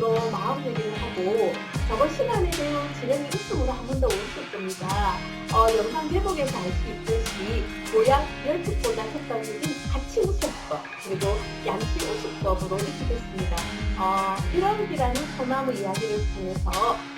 또 마음 얘기를 하고 저번 시간에 배운 진행이 있음으로 한 번 더 오실 겁니다. 영상 제목에서 알 수 있듯이 보약 10축보다 효과적인 같이 우습법 그리고 양치 우습법으로 익히겠습니다. 1월이라는 소나무 이야기를 통해서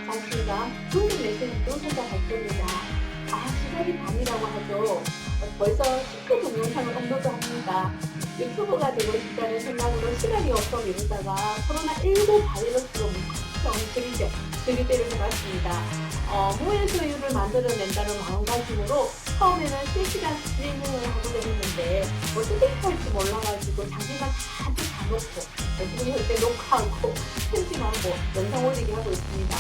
자신감, 좋은 메시지도 생각할 겁니다. 시작이 밤이라고 하죠. 벌써 19분 동영상을 업로드합니다. 유튜버가 되고 싶다는 생각으로 시간이 없어 미루다가 코로나19 바이러스로 엄청 들이대를 해봤습니다. 무해수유를 만들어낸다는 마음가짐으로 처음에는 실시간 스트리밍을 하고자 했는데 어떻게 할지 몰라가지고 자기만 다들 다 놓고 지금 현재 녹화하고 편집하고 영상 올리기 하고 있습니다.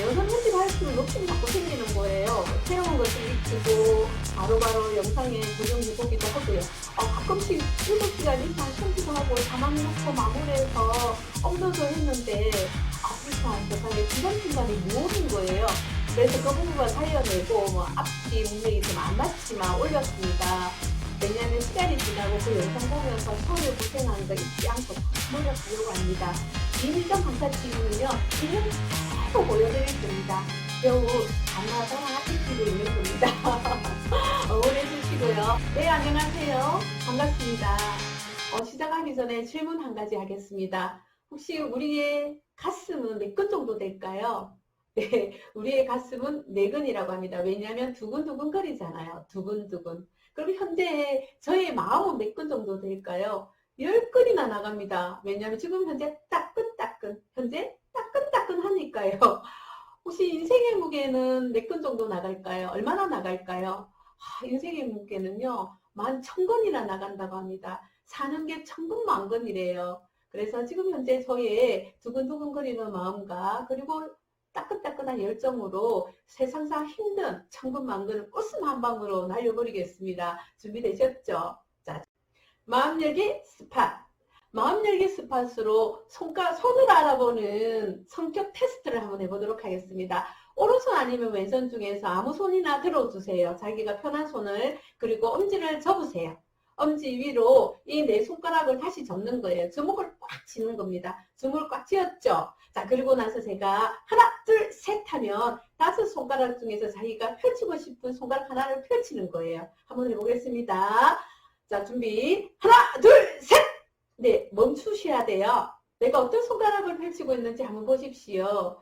영상 편집할수록 욕심이 자꾸 생기는 거예요. 새로운 것을 익히고 바로바로 영상에 적용해보기도 하고요. 가끔씩 7시간 이상 편집하고 자막 넣고 마무리해서 업로드 했는데 불쌍한 세상에 중간중간에 무엇인 거예요. 그래서 그 부분만 살려내고 앞뒤 분명히 좀 안 맞지만 올렸습니다. 왜냐하면 시간이 지나고 그 영상 보면서 서로 고생하는 거 잊지 않고 노력하려고 합니다. 이미정 강사팀은요, 그냥 계속 보여드릴 겁니다. 겨우 강하다 익히고 있는 겁니다. 응원해 주시고요. 네, 안녕하세요. 반갑습니다. 시작하기 전에 질문 한 가지 하겠습니다. 혹시 우리의 가슴은 몇 근 정도 될까요? 네, 우리의 가슴은 4근이라고 합니다. 왜냐하면 두근두근 거리잖아요. 두근두근. 그럼 현재 저의 마음은 몇 근 정도 될까요? 10근이나 나갑니다. 왜냐하면 지금 현재 따끈따끈, 현재 따끈따끈 하니까요. 혹시 인생의 무게는 몇 근 정도 나갈까요? 얼마나 나갈까요? 인생의 무게는요, 11,000근이나 나간다고 합니다. 사는 게 천근만근이래요. 그래서 지금 현재 저의 두근두근거리는 마음과 그리고 따끈따끈한 열정으로 세상상 힘든 천근만근을 웃음 한 방으로 날려버리겠습니다. 준비되셨죠? 자, 마음열기 스팟. 마음열기 스팟으로 손을 알아보는 성격 테스트를 한번 해보도록 하겠습니다. 오른손 아니면 왼손 중에서 아무 손이나 들어주세요. 자기가 편한 손을, 그리고 엄지를 접으세요. 엄지 위로 이 네 손가락을 다시 접는 거예요. 주먹을 꽉 쥐는 겁니다. 주먹을 꽉 쥐었죠? 자, 그리고 나서 제가 하나, 둘, 셋 하면 5손가락 중에서 자기가 펼치고 싶은 손가락 하나를 펼치는 거예요. 한번 해보겠습니다. 자, 준비. 하나, 둘, 셋! 네, 멈추셔야 돼요. 내가 어떤 손가락을 펼치고 있는지 한번 보십시오.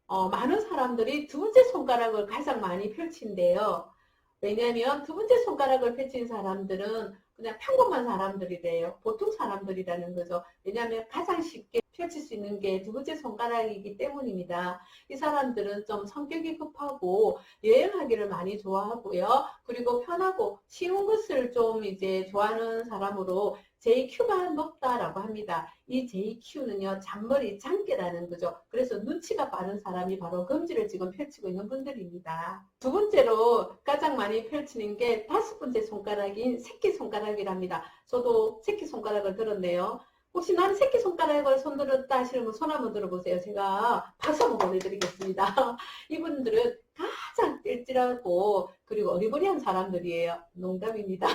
많은 사람들이 두 번째 손가락을 가장 많이 펼친대요. 왜냐하면 두 번째 손가락을 펼친 사람들은 그냥 평범한 사람들이래요. 보통 사람들이라는 거죠. 왜냐하면 가장 쉽게 펼칠 수 있는 게 두 번째 손가락이기 때문입니다. 이 사람들은 좀 성격이 급하고 여행하기를 많이 좋아하고요. 그리고 편하고 쉬운 것을 좀 이제 좋아하는 사람으로 JQ가 높다라고 합니다. 이 JQ는요, 잔머리, 장깨라는 거죠. 그래서 눈치가 빠른 사람이 바로 검지를 지금 펼치고 있는 분들입니다. 두 번째로 가장 많이 펼치는 게 5번째 손가락인 새끼손가락이랍니다. 저도 새끼손가락을 들었네요. 혹시 나는 새끼손가락을 손들었다 하시는 분 손 한번 들어보세요. 제가 박수 한번 보내드리겠습니다. 이분들은 가장 띨띨하고 그리고 어리버리한 사람들이에요. 농담입니다.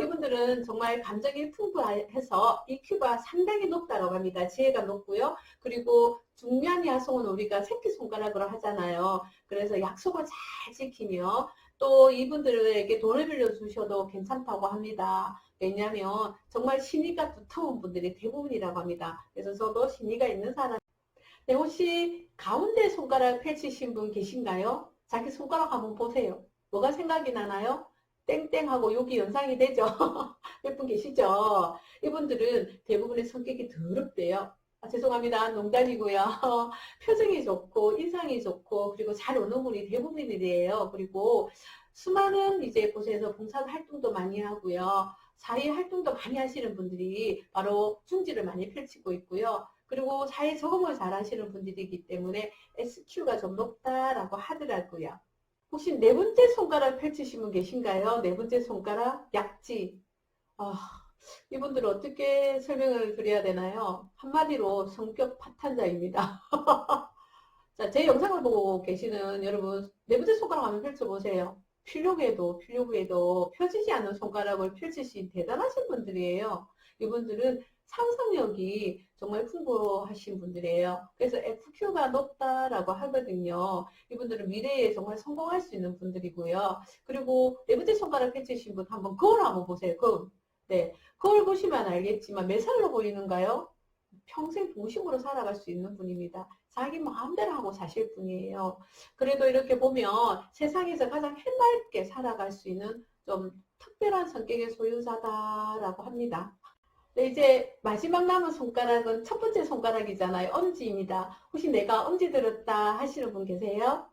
이분들은 정말 감정이 풍부해서 EQ가 상당히 높다고 합니다. 지혜가 높고요. 그리고 중요한 야송은 우리가 새끼손가락으로 하잖아요. 그래서 약속을 잘 지키며 또 이분들에게 돈을 빌려주셔도 괜찮다고 합니다. 왜냐하면 정말 신의가 두터운 분들이 대부분이라고 합니다. 그래서 저도 신의가 있는 사람. 네, 혹시 가운데 손가락 펼치신 분 계신가요? 자기 손가락 한번 보세요. 뭐가 생각이 나나요? 땡땡하고 여기 연상이 되죠? 몇 분 계시죠? 이분들은 대부분의 성격이 더럽대요. 죄송합니다. 농담이고요. 표정이 좋고 인상이 좋고 그리고 잘 오는 분이 대부분이래요. 그리고 수많은 이제 곳에서 봉사활동도 많이 하고요. 사회 활동도 많이 하시는 분들이 바로 중지를 많이 펼치고 있고요. 그리고 사회 적응을 잘 하시는 분들이기 때문에 SQ가 좀 높다라고 하더라고요. 혹시 네 번째 손가락 펼치신 분 계신가요? 네 번째 손가락 약지. 이분들 어떻게 설명을 드려야 되나요? 한마디로 성격 파탄자입니다. 자, 제 영상을 보고 계시는 여러분 네 번째 손가락 한번 펼쳐보세요. 필요후에도 펴지지 않는 손가락을 펼치신 대단하신 분들이에요. 이분들은 상상력이 정말 풍부하신 분들이에요. 그래서 FQ가 높다라고 하거든요. 이분들은 미래에 정말 성공할 수 있는 분들이고요. 그리고 네 번째 손가락 펼치신 분 한번 거울 한번 보세요. 거울. 네, 거울 보시면 알겠지만 몇 살로 보이는가요? 평생 동심으로 살아갈 수 있는 분입니다. 자기 마음대로 하고 사실 분이에요. 그래도 이렇게 보면 세상에서 가장 해맑게 살아갈 수 있는 좀 특별한 성격의 소유자다라고 합니다. 네, 이제 마지막 남은 손가락은 첫 번째 손가락이잖아요. 엄지입니다. 혹시 내가 엄지 들었다 하시는 분 계세요?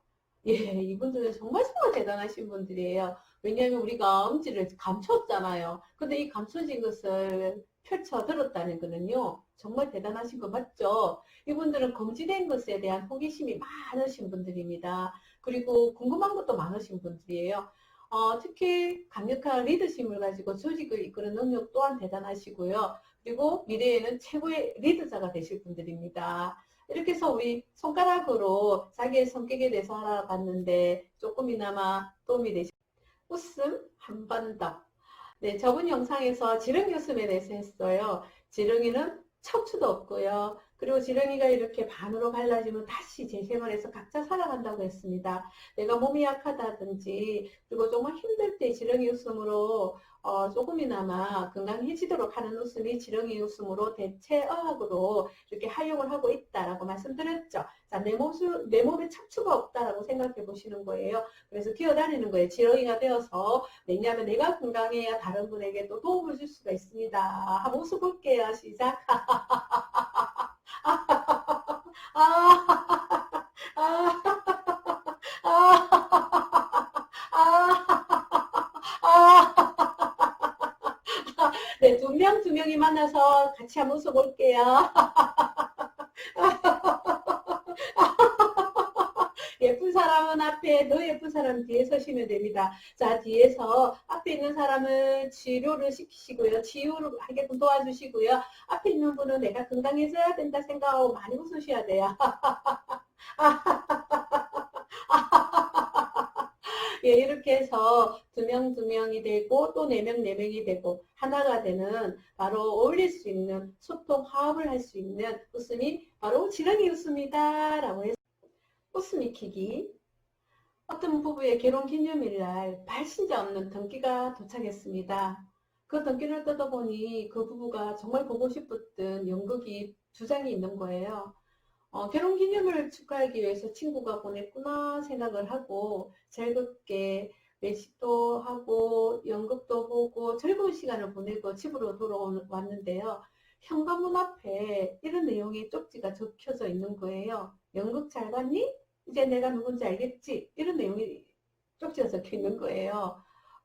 예, 이분들은 정말 정말 대단하신 분들이에요. 왜냐하면 우리가 엄지를 감췄잖아요. 근데 이 감춰진 것을 펼쳐 들었다는 거는요. 정말 대단하신 거 맞죠? 이분들은 금지된 것에 대한 호기심이 많으신 분들입니다. 그리고 궁금한 것도 많으신 분들이에요. 특히 강력한 리더십을 가지고 조직을 이끄는 능력 또한 대단하시고요. 그리고 미래에는 최고의 리더자가 되실 분들입니다. 이렇게 해서 우리 손가락으로 자기의 성격에 대해서 알아봤는데 조금이나마 도움이 되실 웃음 한 번 더. 네, 저번 영상에서 지렁이 웃음에 대해서 했어요. 지렁이는 척추도 없고요. 그리고 지렁이가 이렇게 반으로 갈라지면 다시 재생을 해서 각자 살아간다고 했습니다. 내가 몸이 약하다든지 그리고 정말 힘들 때 지렁이 웃음으로 조금이나마 건강해지도록 하는 웃음이 지렁이 웃음으로 대체어학으로 이렇게 활용을 하고 있다라고 말씀드렸죠. 자, 내 몸에 척추가 없다라고 생각해 보시는 거예요. 그래서 기어다니는 거예요. 지렁이가 되어서. 왜냐하면 내가 건강해야 다른 분에게 또 도움을 줄 수가 있습니다. 한번 웃어볼게요. 시작. 네, 두 명이 만나서 같이 한번 웃어볼게요. 예쁜 사람은 앞에, 더 예쁜 사람은 뒤에 서시면 됩니다. 자, 뒤에서 앞에 있는 사람은 치료를 시키시고요. 치유를 하게끔 도와주시고요. 앞에 있는 분은 내가 건강해져야 된다 생각하고 많이 웃으셔야 돼요. 예, 이렇게 해서 두 명이 되고 또 네 명이 되고 하나가 되는 바로 어울릴 수 있는 소통, 화합을 할 수 있는 웃음이 바로 지렁이 웃음이다 라고 해서 웃음 익히기. 어떤 부부의 결혼기념일날 발신자 없는 등기가 도착했습니다. 그 등기를 뜯어보니 그 부부가 정말 보고 싶었던 연극이 두 장이 있는 거예요. 결혼기념일을 축하하기 위해서 친구가 보냈구나 생각을 하고 즐겁게 외식도 하고 연극도 보고 즐거운 시간을 보내고 집으로 돌아왔는데요. 현관문 앞에 이런 내용의 쪽지가 적혀져 있는 거예요. 연극 잘 봤니? 이제 내가 누군지 알겠지? 이런 내용이 쪽지가 적혀 있는 거예요.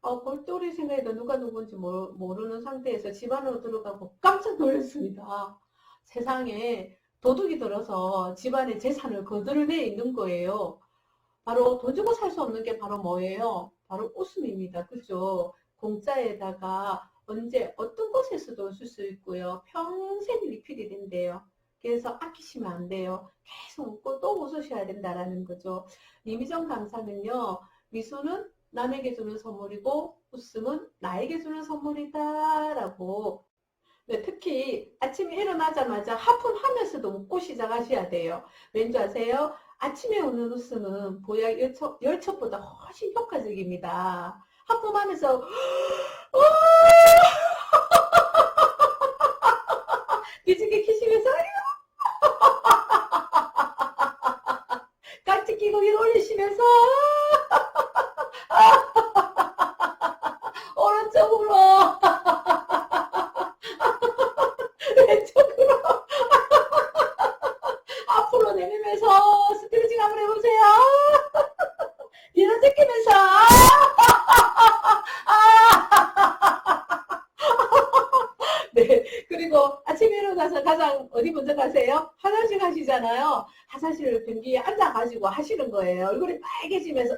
골똘히 생각해도 누가 누군지 모르는 상태에서 집 안으로 들어가고 깜짝 놀랐습니다. 세상에 도둑이 들어서 집안의 재산을 거들내 있는 거예요. 바로 돈 주고 살 수 없는 게 바로 뭐예요? 바로 웃음입니다. 그죠? 공짜에다가 언제 어떤 곳에서도 쓸 수 있고요. 평생 리필이 된대요. 그래서 아끼시면 안 돼요. 계속 웃고 또 웃으셔야 된다라는 거죠. 이미정 강사는요. 미소는 남에게 주는 선물이고 웃음은 나에게 주는 선물이다 라고. 네, 특히 아침에 일어나자마자 하품하면서도 웃고 시작하셔야 돼요. 왠지 아세요? 아침에 웃는 웃음은 보약 열첩보다 훨씬 효과적입니다. 하품하면서 기지개 키시면서 깍지 끼고 위로 올리시면서 오른쪽으로 왼쪽으로 앞으로 내밀면서 스트레칭 한번 해보세요. 뒤로 제끼면서 네, 그리고 아침에 일어나서 가장 어디 먼저 가세요? 화장실 가시잖아요. 화장실 변기에 앉아가지고 하시는 거예요. 얼굴이 빨개지면서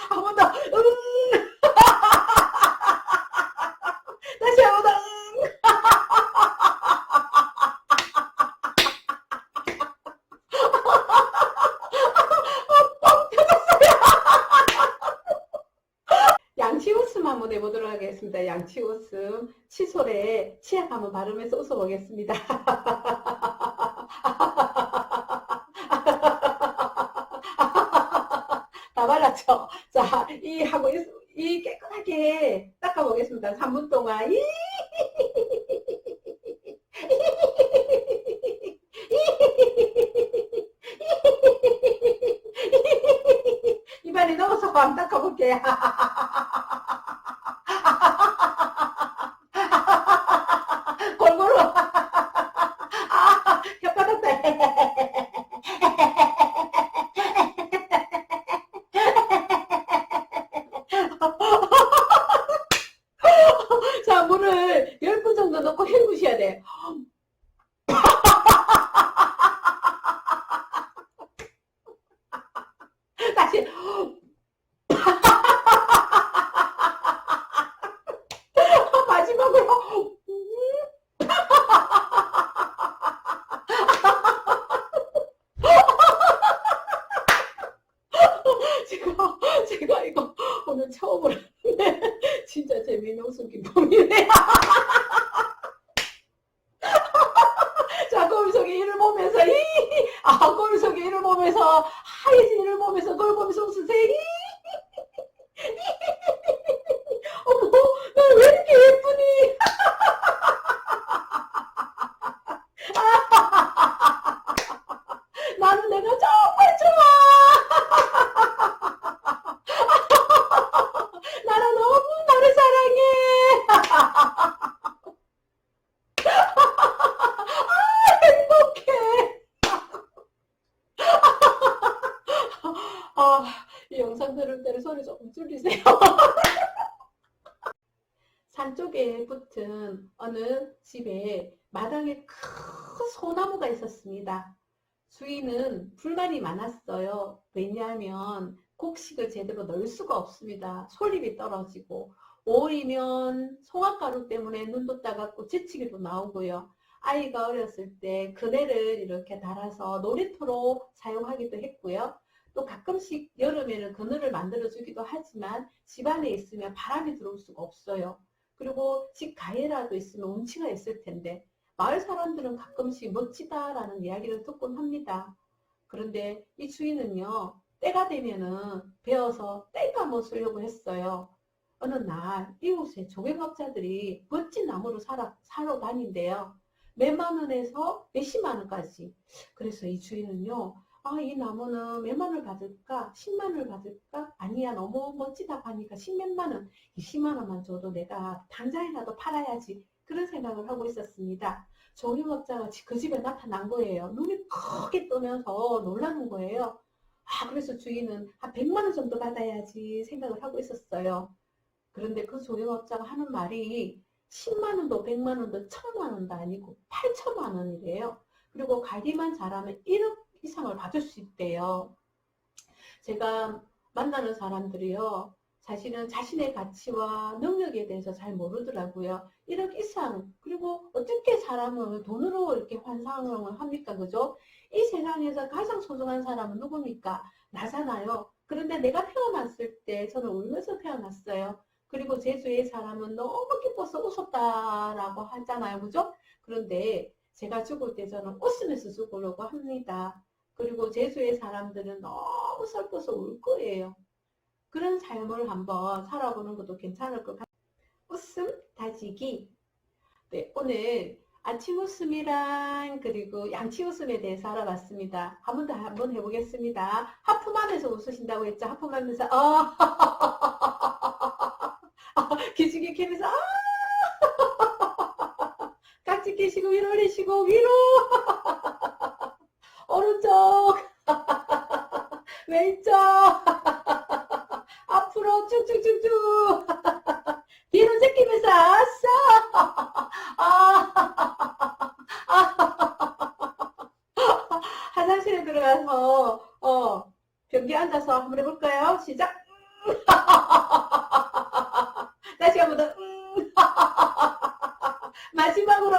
한 번 더 다시 한 번 더 양치 웃음 한번 해보도록 하겠습니다. 양치 웃음, 칫솔에 치약 한번 바르면서 웃어보겠습니다. 다 발랐죠? 자, 이 깨끗하게 닦아보겠습니다. 3분 동안. 입안에 넣어서 한번 닦아볼게요. 골고루. 혓바닥 자, 물을 10분 정도 넣고 헹구셔야 돼요. 다시. 마지막으로. 제가 이거 오늘 처음으로 하는데 진짜 재미있는 웃음 기쁨이네요. 자, 거울 속에 이를 보면서 거울 속에 이를 보면서 하얘진 이를 보면서 거울 보면서 웃으세요. 어머, 나 왜 이렇게 예쁘니? 나는 내가 정말 좋아. 나는 너무 나를 사랑해. 행복해. 이 영상 들을 때는 소리 조금 줄이세요. 산 쪽에 붙은 어느 집에 마당에 큰 소나무가 있었습니다. 주인은 불만이 많았어요. 왜냐하면 곡식을 제대로 넣을 수가 없습니다. 솔잎이 떨어지고 5월이면 송화가루 때문에 눈도 따갑고 재채기도 나오고요. 아이가 어렸을 때 그네를 이렇게 달아서 놀이터로 사용하기도 했고요. 또 가끔씩 여름에는 그늘을 만들어 주기도 하지만 집 안에 있으면 바람이 들어올 수가 없어요. 그리고 집 가해라도 있으면 운치가 있을 텐데 마을 사람들은 가끔씩 멋지다라는 이야기를 듣곤 합니다. 그런데 이 주인은요, 때가 되면은 배워서 떼가 한번 쓰려고 했어요. 어느 날 이웃에 조경업자들이 멋진 나무를 사러 다닌대요. 몇만 원에서 몇십만 원까지. 그래서 이 주인은요, 이 나무는 몇만 원을 받을까? 10만 원을 받을까? 아니야, 너무 멋지다 하니까 10몇만 원, 20만 원만 줘도 내가 당장이라도 팔아야지. 그런 생각을 하고 있었습니다. 조경업자가 그 집에 나타난 거예요. 눈이 크게 뜨면서 놀라는 거예요. 그래서 주인은 한 100만 원 정도 받아야지 생각을 하고 있었어요. 그런데 그 조경업자가 하는 말이 10만 원도 100만 원도 1000만 원도 아니고 8천만 원이래요. 그리고 관리만 잘하면 1억 이상을 받을 수 있대요. 제가 만나는 사람들이요, 사실은 자신의 가치와 능력에 대해서 잘 모르더라고요. 1억 이상, 그리고 어떻게 사람을 돈으로 이렇게 환상을 합니까? 그죠? 이 세상에서 가장 소중한 사람은 누굽니까? 나잖아요. 그런데 내가 태어났을 때 저는 울면서 태어났어요. 그리고 제 주위의 사람은 너무 기뻐서 웃었다라고 하잖아요. 그죠? 그런데 제가 죽을 때 저는 웃으면서 죽으려고 합니다. 그리고 제 주위의 사람들은 너무 슬퍼서 울 거예요. 그런 삶을 한번 살아보는 것도 괜찮을 것 같아요. 웃음 다지기. 네, 오늘 아침 웃음이랑 그리고 양치 웃음에 대해서 알아봤습니다. 한번 해보겠습니다. 하품하면서 웃으신다고 했죠? 하품하면서 기지개 켜면서 깍지 끼시고 위로 올리시고 위로 오른쪽 왼쪽 앞으로 쭉쭉쭉쭉 뒤로 제끼면서 아싸 화장실에 들어가서 변기 앉아서 한번 해볼까요? 시작. 다시 한번 더 마지막으로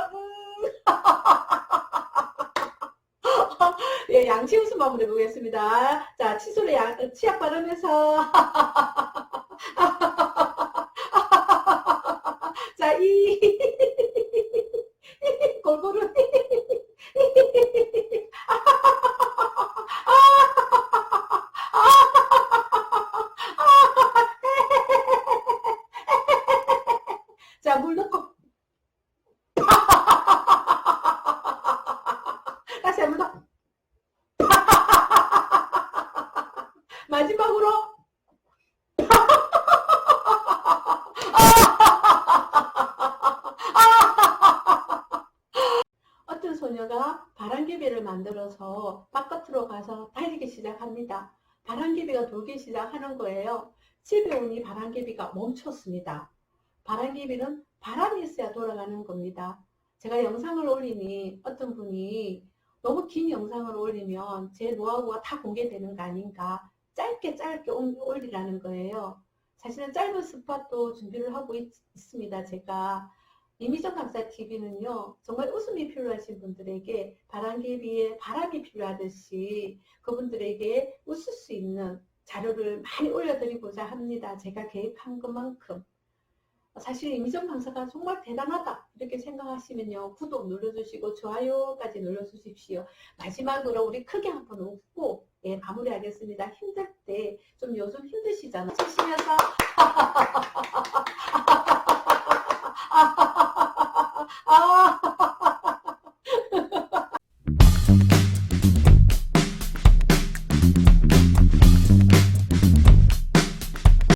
예, 양치 웃음 한번 해보겠습니다. 자, 칫솔에 치약 바르면서 아이 골고루 자, 물 넣고 다시 한 번 더. 마지막으로 어떤 소녀가 바람개비를 만들어서 바깥으로 가서 달리기 시작합니다. 바람개비가 돌기 시작하는 거예요. 집에 오니 바람개비가 멈췄습니다. 바람개비는 바람이 있어야 돌아가는 겁니다. 제가 영상을 올리니 어떤 분이 너무 긴 영상을 올리면 제 노하우가 다 공개되는 거 아닌가, 짧게 올리라는 거예요. 사실은 짧은 스팟도 준비를 하고 있습니다. 제가 이미정 강사 TV는요, 정말 웃음이 필요하신 분들에게 바람개비에 바람이 필요하듯이 그분들에게 웃을 수 있는 자료를 많이 올려드리고자 합니다. 제가 계획한 것만큼. 사실 이미정 강사가 정말 대단하다 이렇게 생각하시면요, 구독 눌러주시고 좋아요까지 눌러주십시오. 마지막으로 우리 크게 한번 웃고 마무리하겠습니다. 힘들 때 좀 요즘 힘드시잖아요. 치시면서